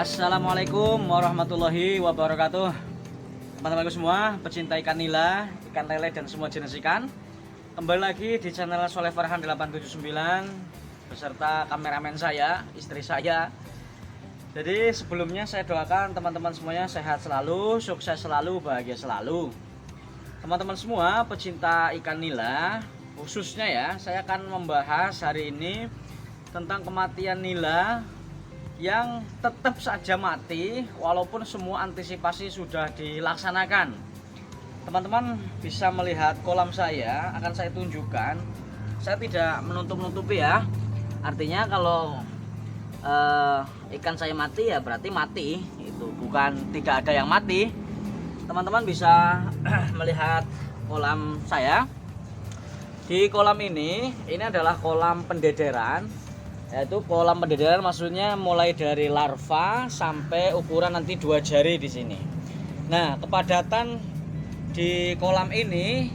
Assalamualaikum warahmatullahi wabarakatuh. Teman-temanku semua, pecinta ikan nila, ikan lele dan semua jenis ikan, kembali lagi di channel Soleh Farhan 879 beserta kameramen saya, istri saya. Jadi sebelumnya saya doakan teman-teman semuanya sehat selalu, sukses selalu, bahagia selalu. Teman-teman semua pecinta ikan nila, khususnya ya, saya akan membahas hari ini tentang kematian nila yang tetap saja mati walaupun semua antisipasi sudah dilaksanakan. Teman-teman bisa melihat kolam saya, akan saya tunjukkan. Saya tidak menutup-nutupi ya. Artinya kalau ikan saya mati ya berarti mati, itu bukan tidak ada yang mati. Teman-teman bisa melihat kolam saya. Di kolam ini adalah kolam pendederan, yaitu kolam pendederan maksudnya mulai dari larva sampai ukuran nanti 2 jari di sini. Nah, kepadatan di kolam ini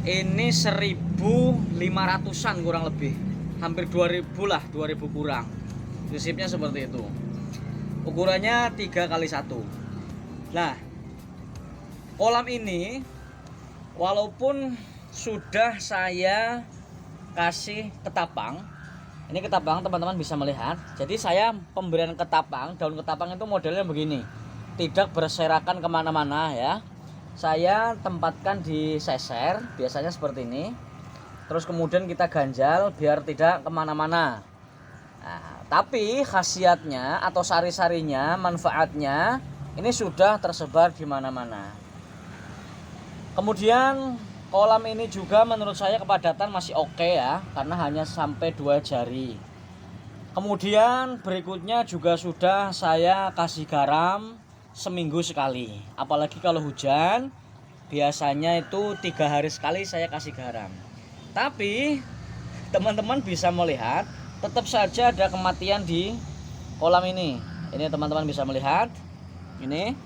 1.500-an kurang lebih, hampir 2.000 lah, 2.000 kurang. Prinsipnya seperti itu. Ukurannya 3x1. Nah, kolam ini walaupun sudah saya kasih ketapang, ini ketapang teman-teman bisa melihat. Jadi saya pemberian ketapang, daun ketapang itu modelnya begini, tidak berserakan kemana-mana ya. Saya tempatkan di seser, biasanya seperti ini. Terus kemudian kita ganjal biar tidak kemana-mana. Nah, tapi khasiatnya atau sari-sarinya, manfaatnya ini sudah tersebar di mana-mana. Kemudian kolam ini juga menurut saya kepadatan masih oke ya, karena hanya sampai 2 jari. Kemudian berikutnya juga sudah saya kasih garam seminggu sekali. Apalagi kalau hujan, biasanya itu 3 hari sekali saya kasih garam. Tapi teman-teman bisa melihat tetap saja ada kematian di kolam ini. Ini teman-teman bisa melihat. Ini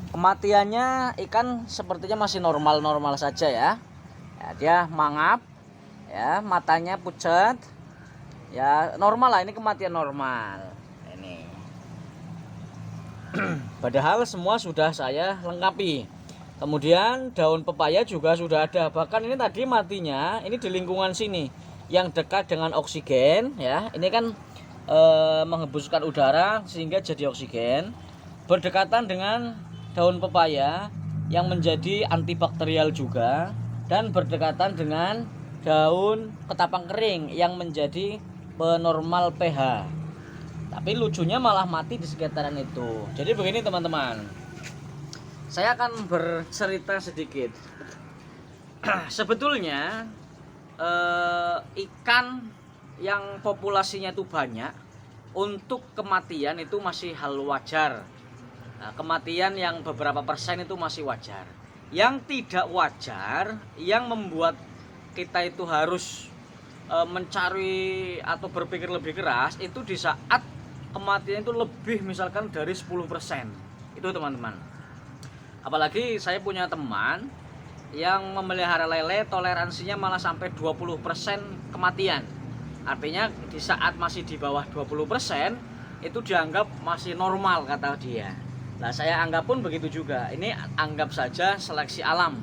kematiannya ikan sepertinya masih normal-normal saja ya. Ya, dia mangap ya, matanya pucat ya, normal lah, ini kematian normal ini. Padahal semua sudah saya lengkapi. Kemudian daun pepaya juga sudah ada, bahkan ini tadi matinya ini di lingkungan sini yang dekat dengan oksigen ya. Ini kan menghembuskan udara sehingga jadi oksigen, berdekatan dengan daun pepaya yang menjadi antibakterial juga, dan berdekatan dengan daun ketapang kering yang menjadi penormal pH. Tapi lucunya malah mati di sekitaran itu. Jadi begini teman-teman, saya akan bercerita sedikit. Sebetulnya ikan yang populasinya itu banyak, untuk kematian itu masih hal wajar. Nah, kematian yang beberapa persen itu masih wajar. Yang tidak wajar, yang membuat kita itu harus mencari atau berpikir lebih keras, itu di saat kematian itu lebih misalkan dari 10%. Itu teman-teman. Apalagi saya punya teman yang memelihara lele, toleransinya malah sampai 20% kematian. Artinya di saat masih di bawah 20% itu dianggap masih normal kata dia. Nah, saya anggap pun begitu juga. Ini anggap saja seleksi alam.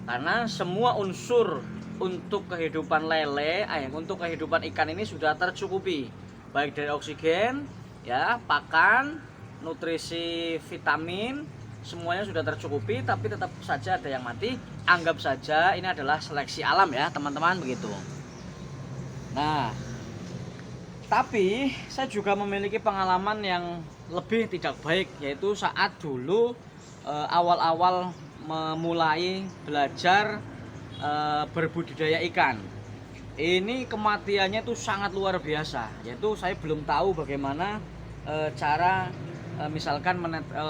Karena semua unsur untuk kehidupan lele, untuk kehidupan ikan ini sudah tercukupi. Baik dari oksigen, ya, pakan, nutrisi, vitamin, semuanya sudah tercukupi, tapi tetap saja ada yang mati. Anggap saja ini adalah seleksi alam ya, teman-teman, begitu. Nah, tapi saya juga memiliki pengalaman yang lebih tidak baik, yaitu saat dulu awal-awal memulai belajar berbudidaya ikan. Ini kematiannya itu sangat luar biasa, yaitu saya belum tahu bagaimana cara misalkan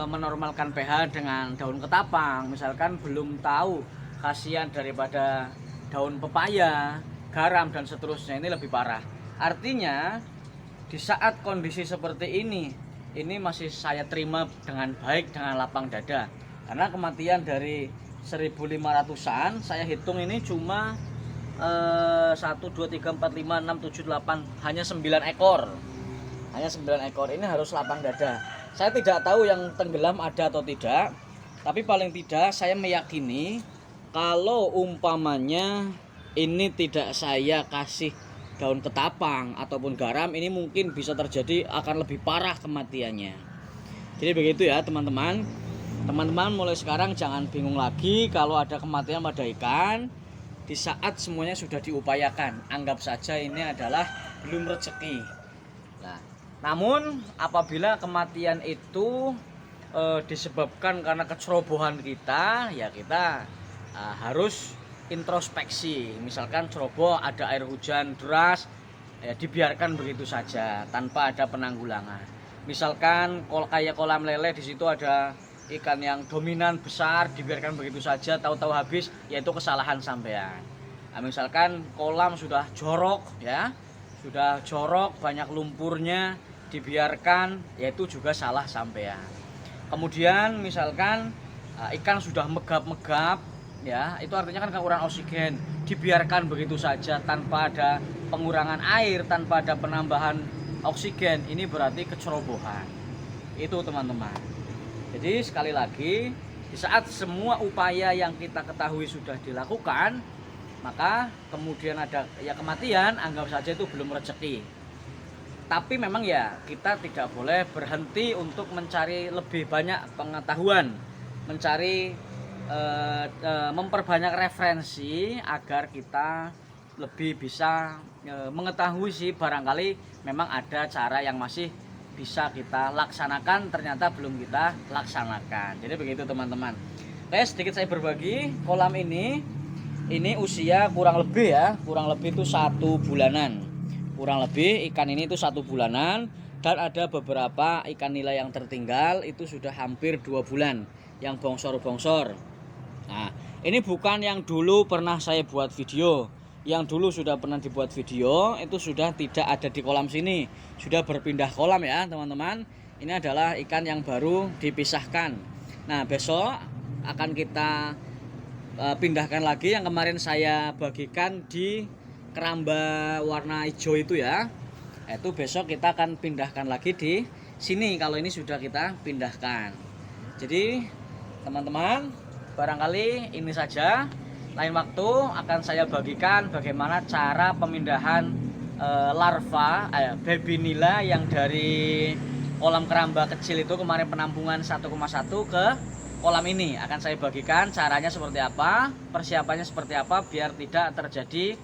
menormalkan pH dengan daun ketapang, misalkan belum tahu khasiat daripada daun pepaya, garam dan seterusnya. Ini lebih parah. Artinya di saat kondisi seperti ini masih saya terima dengan baik, dengan lapang dada. Karena kematian dari 1.500-an saya hitung ini cuma 1, 2, 3, 4, 5, 6, 7, 8, hanya 9 ekor. Hanya 9 ekor. Ini harus lapang dada. Saya tidak tahu yang tenggelam ada atau tidak, tapi paling tidak saya meyakini kalau umpamanya ini tidak saya kasih daun ketapang ataupun garam, ini mungkin bisa terjadi akan lebih parah kematiannya. Jadi begitu ya teman-teman. Teman-teman mulai sekarang jangan bingung lagi kalau ada kematian pada ikan di saat semuanya sudah diupayakan. Anggap saja ini adalah belum rezeki. Nah, namun apabila kematian itu disebabkan karena kecerobohan kita, ya kita harus introspeksi. Misalkan ceroboh, ada air hujan deras, ya dibiarkan begitu saja tanpa ada penanggulangan. Misalkan kayak kolam lele, di situ ada ikan yang dominan besar, dibiarkan begitu saja, tahu-tahu habis, yaitu kesalahan sampean. Nah, misalkan kolam sudah jorok, ya sudah jorok, banyak lumpurnya, dibiarkan, yaitu juga salah sampean. Kemudian misalkan ikan sudah megap-megap, ya itu artinya kan kekurangan oksigen, dibiarkan begitu saja tanpa ada pengurangan air, tanpa ada penambahan oksigen, ini berarti kecerobohan. Itu teman-teman. Jadi sekali lagi, di saat semua upaya yang kita ketahui sudah dilakukan, maka kemudian ada ya kematian, anggap saja itu belum rezeki. Tapi memang ya kita tidak boleh berhenti untuk mencari lebih banyak pengetahuan, mencari memperbanyak referensi agar kita lebih bisa mengetahui sih, barangkali memang ada cara yang masih bisa kita laksanakan, ternyata belum kita laksanakan. Jadi begitu teman-teman. Oke, sedikit saya berbagi. Kolam ini usia kurang lebih itu 1 bulanan. Kurang lebih ikan ini itu 1 bulanan, dan ada beberapa ikan nila yang tertinggal itu sudah hampir 2 bulan, yang bongsor-bongsor. Nah, ini bukan yang dulu pernah saya buat video. Yang dulu sudah pernah dibuat video, itu sudah tidak ada di kolam sini, sudah berpindah kolam ya teman-teman. Ini adalah ikan yang baru dipisahkan. Nah, besok akan kita pindahkan lagi yang kemarin saya bagikan di keramba warna hijau itu ya. Itu besok kita akan pindahkan lagi di sini kalau ini sudah kita pindahkan. Jadi teman-teman, barangkali ini saja. Lain waktu akan saya bagikan bagaimana cara pemindahan larva baby nila yang dari kolam keramba kecil itu kemarin penampungan 1,1 ke kolam ini. Akan saya bagikan caranya seperti apa, persiapannya seperti apa, biar tidak terjadi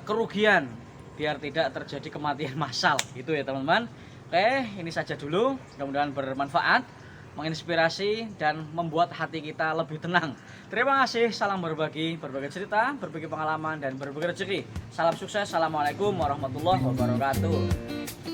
kerugian, biar tidak terjadi kematian massal gitu ya teman-teman. Oke, ini saja dulu, mudah-mudahan bermanfaat, menginspirasi dan membuat hati kita lebih tenang. Terima kasih, salam berbagi cerita, berbagi pengalaman, dan berbagi rezeki. Salam sukses, assalamualaikum warahmatullahi wabarakatuh.